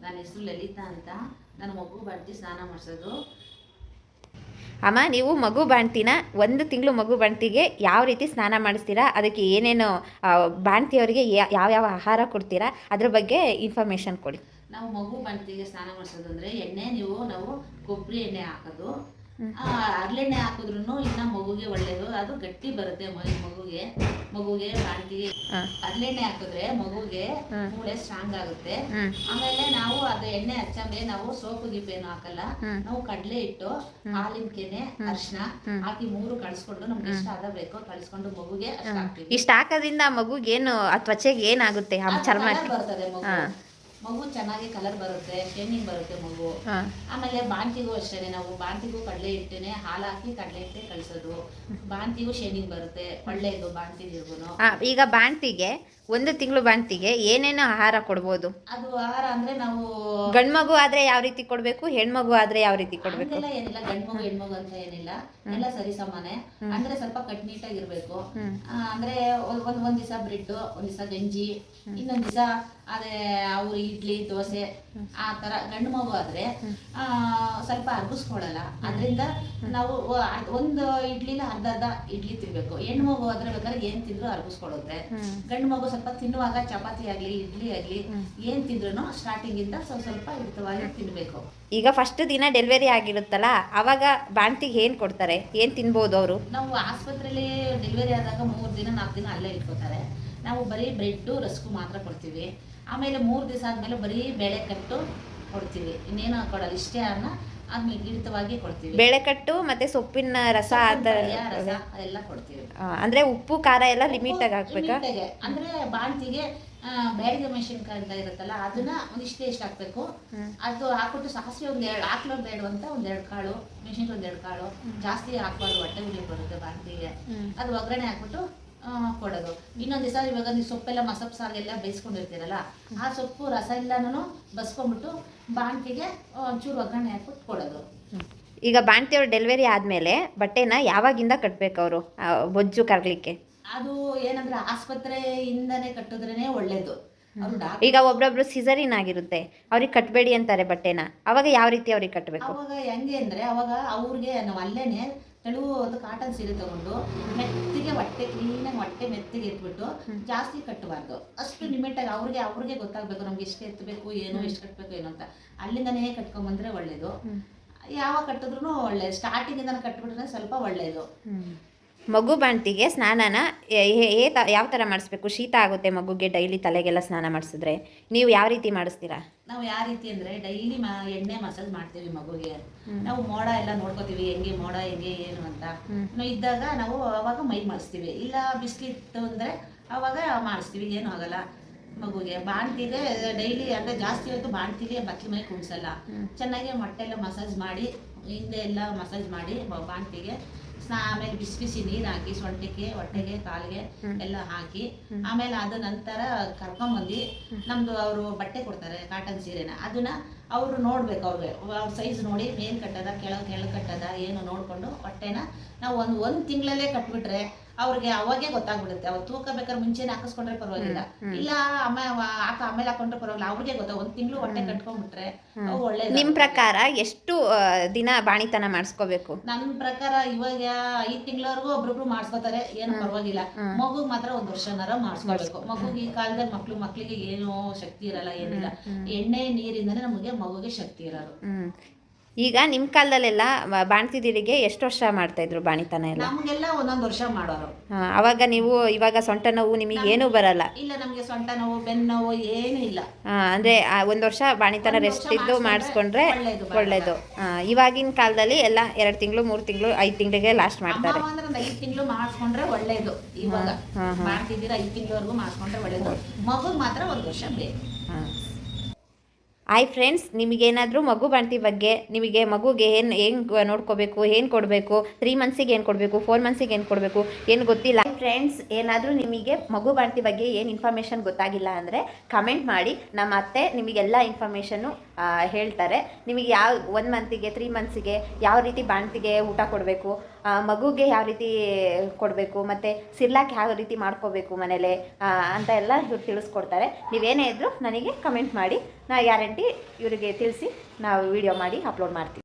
ನನ್ನ ಹೆಸರು ಲಲಿತಾ ಅಂತ. ನನ್ನ ಮಗು ಬಾಣ್ತಿ ಸ್ನಾನ ಮಾಡಿಸೋದು. ಅಮ್ಮ, ನೀವು ಮಗು ಬಾಣ್ತಿನ 1 ತಿಂಗಳು ಮಗು ಬಾಣ್ತಿಗೆ ಯಾವ ರೀತಿ ಸ್ನಾನ ಮಾಡಿಸ್ತೀರಾ, ಅದಕ್ಕೆ ಏನೇನು ಬಾಣ್ತಿಯವರಿಗೆ ಯಾವ ಆಹಾರ ಕೊಡ್ತೀರಾ, ಅದ್ರ ಬಗ್ಗೆ ಇನ್ಫಾರ್ಮೇಷನ್ ಕೊಡಿ. ನಾವು ಮಗು ಬಾಣ್ತಿಗೆ ಸ್ನಾನ ಮಾಡಿಸೋದು ಅಂದರೆ ಎಣ್ಣೆ ನಾವು ಕೊಬ್ಬರಿ ಎಣ್ಣೆ ಹಾಕೋದು. ಹರಳೆಣ್ಣೆ ಹಾಕಿದ್ರು ಇನ್ನು ಮಗುಗೆ ಒಳ್ಳೇದು, ಅದು ಗಟ್ಟಿ ಬರುತ್ತೆ ಮಗುಗೆ ಬಾಣ್ತಿಗೆ. ಹರಳೆಣ್ಣೆ ಹಾಕಿದ್ರೆ ಮಗುಗೆ ಮೂಳೆ ಸ್ಟ್ರಾಂಗ್ ಆಗುತ್ತೆ. ಆಮೇಲೆ ನಾವು ಅದು ಎಣ್ಣೆ ಹಚ್ಚಂದ್ರೆ ನಾವು ಸೋಪು ಗಿಪ್ಪೇನು ಹಾಕಲ್ಲ. ನಾವು ಕಡಲೆ ಹಿಟ್ಟು, ಹಾಲಿನ ಕೆನೆ, ಅರಿಶಿನ ಹಾಕಿ 3 ಕಳಿಸ್ಕೊಂಡು ನಮ್ಗೆ ಎಷ್ಟು ಆದ ಬೇಕೋ ಕಳಿಸ್ಕೊಂಡು ಮಗುಗೆ ಅಷ್ಟು ಹಾಕ್ತೀವಿ. ಇಷ್ಟ ಹಾಕೋದ್ರಿಂದ ಮಗುಗೇನು ತ್ವಚೆಗೆ ಏನಾಗುತ್ತೆ? ಚರ್ಮ ಬರ್ತದೆ, ಮಗು ಚೆನ್ನಾಗಿ ಕಲರ್ ಬರುತ್ತೆ, ಶೈನಿಂಗ್ ಬರುತ್ತೆ ಮಗು. ಆಮೇಲೆ ಬಾಣ್ತಿಗೂ ಅಷ್ಟೇ, ನಾವು ಬಾಣ್ತಿಗೂ ಕಡಲೆ ಹಿಟ್ಟೇನೆ ಹಾಲು ಹಾಕಿ ಕಡಲೆ ಹಿಟ್ಟೆ ಕಳಿಸೋದು. ಬಾಣ್ತಿಗೂ ಶೈನಿಂಗ್ ಬರುತ್ತೆ, ಒಳ್ಳೆಯದು ಬಾಣ್ತಿಗೂ. ಈಗ ಬಾಣ್ತಿಗೆ 1 ತಿಂಗಳು ಬಾಣ್ತಿಗೆ ಏನೇನು ಆಹಾರ ಕೊಡ್ಬೋದು? ಅದು ಆಹಾರ ಅಂದ್ರೆ ನಾವು ಗಂಡು ಮಗು ಆದ್ರೆ ಯಾವ ರೀತಿ ಕೊಡ್ಬೇಕು, ಹೆಣ್ಮಗು ಆದ್ರೆ ಯಾವ ರೀತಿ ಕೊಡ್ಬೇಕು? ಏನಿಲ್ಲ, ಗಂಡು ಮಗು ಹೆಣ್ಮಗು ಅಂತ ಏನಿಲ್ಲ, ಎಲ್ಲ ಸರಿ ಸಮಾನೆ. ಅಂದ್ರೆ ಸ್ವಲ್ಪ ಕಟ್ನೀಟಾಗಿರ್ಬೇಕು. ಅಂದ್ರೆ ಒಂದ್ ದಿವಸ ಬ್ರೆಡ್, ಒಂದ್ ದಿವಸ ಗಂಜಿ, ಇನ್ನೊಂದ್ ದಿವಸ ಅದೇ ಅವ್ರು ಇಡ್ಲಿ ದೋಸೆ ಆ ತರ. ಗಂಡು ಮಗು ಆದ್ರೆ ಸ್ವಲ್ಪ ಅರ್ಗಿಸ್ಕೊಳಲ್ಲ, ಅದರಿಂದ ನಾವು ಒಂದು ಇಡ್ಲಿನ ಅರ್ಧ ಇಡ್ಲಿ ತಿನ್ಬೇಕು. ಹೆಣ್ಣು ಮಗು ಆದ್ರೆ ಬೇಕಾದ್ರೆ ಏನ್ ತಿಂದ್ರು ಅರ್ಗಿಸ್ಕೊಳುತ್ತೆ. ಗಂಡು ಮಗು ಸ್ವಲ್ಪ ತಿನ್ನುವಾಗ ಚಪಾತಿ ಆಗ್ಲಿ ಇಡ್ಲಿ ಆಗ್ಲಿ ಏನ್ ತಿಂದ್ರು ಸ್ಟಾರ್ಟಿಂಗ್ ಇಂದ ಸ್ವಲ್ಪ ಹಿಡಿತವಾಗಿ ತಿನ್ಬೇಕು. ಈಗ ಫಸ್ಟ್ ದಿನ ಡೆಲಿವರಿ ಆಗಿರುತ್ತಲ್ಲ, ಅವಾಗ ಬಾಣ್ತಿಗೆ ಏನ್ ಕೊಡ್ತಾರೆ, ಏನ್ ತಿನ್ಬೋದು ಅವರು? ನಾವು ಆಸ್ಪತ್ರೆಯಲ್ಲಿ ಡೆಲಿವರಿ ಆದಾಗ 3 ದಿನ 4 ದಿನ ಅಲ್ಲೇ ಇಟ್ಕೋತಾರೆ. ನಾವು ಬರೀ ಬ್ರೆಡ್ ರಸ್ಕು ಮಾತ್ರ ಕೊಡ್ತೀವಿ. ಆಮೇಲೆ 3 ದಿವಸ ಆದ್ಮೇಲೆ ಬರೀ ಬೇಳೆ ಕಟ್ಟು ಕೊಡ್ತೀವಿ, ಇನ್ನೇನು ಕೊಡಲ್ಲ. ಇಷ್ಟೇ ಅನ್ನ ಆದ್ಮೇಲೆ ಹಿಡಿತವಾಗಿ ಕೊಡ್ತೀವಿ. ಬೇಳೆ ಕಟ್ಟು ಮತ್ತೆ ಸೊಪ್ಪಿನ ರಸ ಅದೆಲ್ಲ ಕೊಡ್ತೀವಿ. ಅಂದ್ರೆ ಉಪ್ಪು ಖಾರ ಎಲ್ಲ ಲಿಮಿಟ್ ಆಗಿ ಹಾಕ್ಬೇಕಾ? ಅಂದ್ರೆ ಬಾಣ್ತಿಗೆ ಬ್ಯಾಡಿಗೆ ಮೆಣಸಿನ್ಕಾಯಿ ಅಂತ ಇರುತ್ತಲ್ಲ, ಅದನ್ನ ಒಂದಿಷ್ಟೇ ಇಷ್ಟ ಹಾಕ್ಬೇಕು. ಅದು ಹಾಕ್ಬಿಟ್ಟು ಸಾಸಿವೆ 1-2 ಹಾಕ್ಲೋ ಬೇಡ ಅಂತ 1-2 ಕಾಳು, ಮೆಣಸಿನ್ಕಾಯಿ 1-2 ಕಾಳು ಜಾಸ್ತಿ ಹಾಕ್ಬಾರ್ದು, ಹೊಟ್ಟೆ ಉರಿ ಬರುತ್ತೆ ಬಾಣ್ತಿಗೆ. ಅದು ಒಗ್ಗರಣೆ ಹಾಕ್ಬಿಟ್ಟು ಕೊಡೋದು. ಇನ್ನೊಂದ್ ದಿವಸ ಇವಾಗ ನೀವು ಸೊಪ್ಪೆಲ್ಲ ಮಸಪ್ ಸಾಗೆಲ್ಲ ಬೇಯಿಸ್ಕೊಂಡಿರ್ತೀರಲ್ಲ, ಆ ಸೊಪ್ಪು ರಸ ಎಲ್ಲಾನು ಬಸ್ಕೊಂಡ್ಬಿಟ್ಟು ಬಾಣ್ತಿಗೆ ಒಂಚೂರು ಒಗ್ಗರಣೆ ಹಾಕ್ಬಿಟ್ಟು ಕೊಡೋದು. ಈಗ ಬಾಣ್ತಿಯವ್ರು ಡೆಲಿವರಿ ಆದ್ಮೇಲೆ ಬಟ್ಟೆನ ಯಾವಾಗಿಂದ ಕಟ್ಬೇಕು ಅವರು, ಬೊಜ್ಜು ಕರಗಲಿಕ್ಕೆ? ಅದು ಏನಂದ್ರೆ ಆಸ್ಪತ್ರೆಯಿಂದನೇ ಕಟ್ಟಿದ್ರೇನೆ ಒಳ್ಳೇದು. ಈಗ ಒಬ್ರೊಬ್ರು ಸಿಸರಿನ್ ಆಗಿರುತ್ತೆ, ಅವ್ರಿಗೆ ಕಟ್ಬೇಡಿ ಅಂತಾರೆ ಬಟ್ಟೆನ, ಅವಾಗ ಯಾವ ರೀತಿ ಅವ್ರಿಗೆ ಕಟ್ಟಬೇಕು? ಅವಾಗ ಹೆಂಗೆ ಅಂದ್ರೆ ಅವಾಗ ಅವ್ರಿಗೆ ನಾವು ಅಲ್ಲೇನೆ ತೆಳುವಾದ ಕಾಟನ್ ಸೀರೆ ತಗೊಂಡು ಮೆತ್ತಿಗೆ ಕ್ಲೀನಾಗಿ ಹೊಟ್ಟೆ ಮೆತ್ತಿಗೆ ಎತ್ಬಿಟ್ಟು ಜಾಸ್ತಿ ಕಟ್ಟಬಾರ್ದು. ಅಷ್ಟು ಲಿಮಿಟಾಗಿ ಅವ್ರಿಗೆ ಗೊತ್ತಾಗಬೇಕು ನಮ್ಗೆ ಎಷ್ಟು ಎತ್ತಬೇಕು ಏನು, ಎಷ್ಟು ಕಟ್ಟಬೇಕು ಏನು ಅಂತ. ಅಲ್ಲಿಂದನೇ ಕಟ್ಕೊಂಡ್ಬಂದ್ರೆ ಒಳ್ಳೇದು. ಯಾವಾಗ ಕಟ್ಟಿದ್ರು ಒಳ್ಳೇದು, ಸ್ಟಾರ್ಟಿಂಗ್ ಇಂದ ಕಟ್ಬಿಟ್ರೆ ಸ್ವಲ್ಪ ಒಳ್ಳೇದು. ಮಗು ಬಾಣ್ತಿಗೆ ಸ್ನಾನನ ಯಾವ ಥರ ಮಾಡಿಸ್ಬೇಕು? ಶೀತ ಆಗುತ್ತೆ ಮಗುಗೆ ಡೈಲಿ ತಲೆಗೆಲ್ಲ ಸ್ನಾನ ಮಾಡಿಸಿದ್ರೆ, ನೀವು ಯಾವ ರೀತಿ ಮಾಡಿಸ್ತೀರಾ? ನಾವು ಯಾವ ರೀತಿ ಅಂದ್ರೆ ಡೈಲಿ ಎಣ್ಣೆ ಮಸಾಜ್ ಮಾಡ್ತೀವಿ ಮಗುಗೆ. ನಾವು ಮೋಡ ಎಲ್ಲ ನೋಡ್ಕೋತೀವಿ, ಮೋಡ ಹೆಂಗೆ ಏನು ಅಂತ ಇದ್ದಾಗ ನಾವು ಅವಾಗ ಮೈ ಮಾಡಿಸ್ತೀವಿ. ಇಲ್ಲ ಬಿಸಿಲಿತ್ತು ಅಂದ್ರೆ ಅವಾಗ ಮಾಡಿಸ್ತೀವಿ, ಏನು ಆಗಲ್ಲ ಮಗುಗೆ. ಬಾಣ್ತಿಗೆ ಡೈಲಿ ಅಂದ್ರೆ ಜಾಸ್ತಿ ಹೊತ್ತು ಬಾಣ್ತಿಗೆ ಬಚ್ಚಲ ಮೈ ಕುಣಿಸಲ್ಲ, ಚೆನ್ನಾಗಿ ಮೊಟ್ಟೆ ಎಲ್ಲ ಮಸಾಜ್ ಮಾಡಿ ಹಿಂದೆ ಎಲ್ಲ ಮಸಾಜ್ ಮಾಡಿ ಬಾಣ್ತಿಗೆ ಆಮೇಲೆ ಬಿಸಿ ನೀರು ಹಾಕಿ ಸೊಂಟಕ್ಕೆ ಹೊಟ್ಟೆಗೆ ಕಾಲಿಗೆ ಎಲ್ಲ ಹಾಕಿ ಆಮೇಲೆ ಅದ ನಂತರ ಕರ್ಕೊಂಬಂದು ನಮ್ದು ಅವರು ಬಟ್ಟೆ ಕೊಡ್ತಾರೆ ಕಾಟನ್ ಸೀರೆನ, ಅದನ್ನ ಅವರು ನೋಡ್ಬೇಕು. ಅವ್ರ ಸೈಜ್ ನೋಡಿ ಮೇಲ್ ಕಟ್ಟದ ಕೆಳಗೆ ಕಟ್ಟದ ಏನು ನೋಡ್ಕೊಂಡು ಹೊಟ್ಟೆನ ನಾವು ಒಂದು ತಿಂಗಳಲ್ಲೇ ಕಟ್ಬಿಟ್ರೆ ಅವ್ರಿಗೆ ಅವಾಗೇ ಗೊತ್ತಾಗ್ಬಿಡುತ್ತೆ. ಅವ್ರು ತೂಕ ಬೇಕಾದ್ರೆ ಮುಂಚೆನೆ ಹಾಕಿಸ್ಕೊಂಡ್ರೆ ಪರವಾಗಿಲ್ಲ, ಇಲ್ಲ ಆಮೇಲೆ ಹಾಕೊಂಡ್ರೆ ಪರವಾಗಿಲ್ಲ, ಅವ್ರಿಗೆ ಗೊತ್ತಾಗ 1 ತಿಂಗಳು ಹೊಟ್ಟೆ ಕಟ್ಕೊಂಡ್ಬಿಟ್ರೆ ಒಳ್ಳೆ. ನಿಮ್ ಪ್ರಕಾರ ಎಷ್ಟು ದಿನ ಬಾಣಿತನ ಮಾಡಿಸ್ಕೋಬೇಕು? ನನ್ನ ಪ್ರಕಾರ ಇವಾಗ 5 ತಿಂಗಳವರೆಗೂ ಒಬ್ರೊಬ್ರು ಮಾಡಿಸ್ಕೋತಾರೆ, ಏನು ಪರವಾಗಿಲ್ಲ. ಮಗುಗ್ ಮಾತ್ರ 1 ವರ್ಷನಾರ ಮಾಡಿಸ್ಕೋಬೇಕು. ಮಗುಗೆ ಈ ಕಾಲದಲ್ಲಿ ಮಕ್ಳಿಗೆ ಏನು ಶಕ್ತಿ ಇರಲ್ಲ, ಏನಿಲ್ಲ. ಎಣ್ಣೆ ನೀರಿಂದನೇ ನಮಗೆ ಮಗುಗೆ ಶಕ್ತಿ ಇರೋದು. ಈಗ ನಿಮ್ಮ ಕಾಲದಲ್ಲೆಲ್ಲ ಬಾಣ್ತಿದಿರಿಗೆ ಎಷ್ಟು ವರ್ಷ ಮಾಡ್ತಾ ಇದ್ರು ಬಾಣಿತನ ಎಲ್ಲ? ನಮಗೆಲ್ಲ 1 ವರ್ಷ ಮಾಡೋರು. ಅವಾಗ ನೀವು ಇವಾಗ ಸೊಂಟ ನೋವು ನಿಮಗೆ ಏನೂ ಬರಲ್ಲ? ಇಲ್ಲ, ನಮಗೆ ಸೊಂಟ ನೋವು ಬೆನ್ನು ನೋವು ಏನೂ ಇಲ್ಲ. ಅಂದ್ರೆ 1 ವರ್ಷ ಬಾಣಿತನ ರೆಸ್ಟ್ ಇದ್ದು ಮಾಡಿಸ್ಕೊಂಡ್ರೆ ಒಳ್ಳೇದು. ಇವಾಗಿನ ಕಾಲದಲ್ಲಿ ಎಲ್ಲ 2 ತಿಂಗಳು 3 ತಿಂಗಳು 5 ತಿಂಗಳಿಗೆ ಲಾಸ್ಟ್ ಮಾಡ್ತಾರೆ. 5 ತಿಂಗಳು ಮಾಡಿಸ್ಕೊಂಡ್ರೆ ಒಳ್ಳೇದು. ಇವಾಗ ಮಾಡ್ತಿದ್ದೀರ 5 ತಿಂಗಳವರೆಗೂ ಮಾಡಿಸ್ಕೊಂಡ್ರೆ ಒಳ್ಳೇದು. ಮಗುಗೆ ಮಾತ್ರ 1 ವರ್ಷ ಬೇಕು. ಹಾಯ್ ಫ್ರೆಂಡ್ಸ್, ನಿಮಗೇನಾದರೂ ಮಗು ಬಾಣ್ತಿ ಬಗ್ಗೆ, ನಿಮಗೆ ಮಗುಗೆ ಹೆಂಗೆ ನೋಡ್ಕೋಬೇಕು, ಏನು ಕೊಡಬೇಕು, 3 ಮಂತ್ಸಿಗೆ ಏನು ಕೊಡಬೇಕು, 4 ಮಂತ್ಸಿಗೆ ಏನು ಕೊಡಬೇಕು, ಏನು ಗೊತ್ತಿಲ್ಲ. ಫ್ರೆಂಡ್ಸ್, ಏನಾದರೂ ನಿಮಗೆ ಮಗು ಬಾಣ್ತಿ ಬಗ್ಗೆ ಏನು ಇನ್ಫಾರ್ಮೇಷನ್ ಗೊತ್ತಾಗಿಲ್ಲ ಅಂದರೆ ಕಮೆಂಟ್ ಮಾಡಿ, ನಮ್ಮ ಅತ್ತೆ ನಿಮಗೆಲ್ಲ ಇನ್ಫಾರ್ಮೇಷನ್ನು ಹೇಳ್ತಾರೆ. ನಿಮಗೆ ಯಾವ 1 ಮಂತಿಗೆ 3 ಮಂತ್ಸಿಗೆ ಯಾವ ರೀತಿ ಬಾಣ್ತಿಗೆ ಊಟ ಕೊಡಬೇಕು, ಮಗುಗೆ ಯಾವ ರೀತಿ ಕೊಡಬೇಕು, ಮತ್ತು ಸಿರ್ಲಾಕ್ ಯಾವ ರೀತಿ ಮಾಡ್ಕೋಬೇಕು ಮನೇಲೆ ಅಂತ ಎಲ್ಲ ಇವ್ರು ತಿಳಿಸ್ಕೊಡ್ತಾರೆ. ನೀವೇನೇ ಇದ್ದರೂ ನನಗೆ ಕಮೆಂಟ್ ಮಾಡಿ, ನಾ ಗ್ಯಾರಂಟಿ ಇವರಿಗೆ ತಿಳಿಸಿ ನಾವು ವಿಡಿಯೋ ಮಾಡಿ ಅಪ್ಲೋಡ್ ಮಾಡ್ತೀವಿ.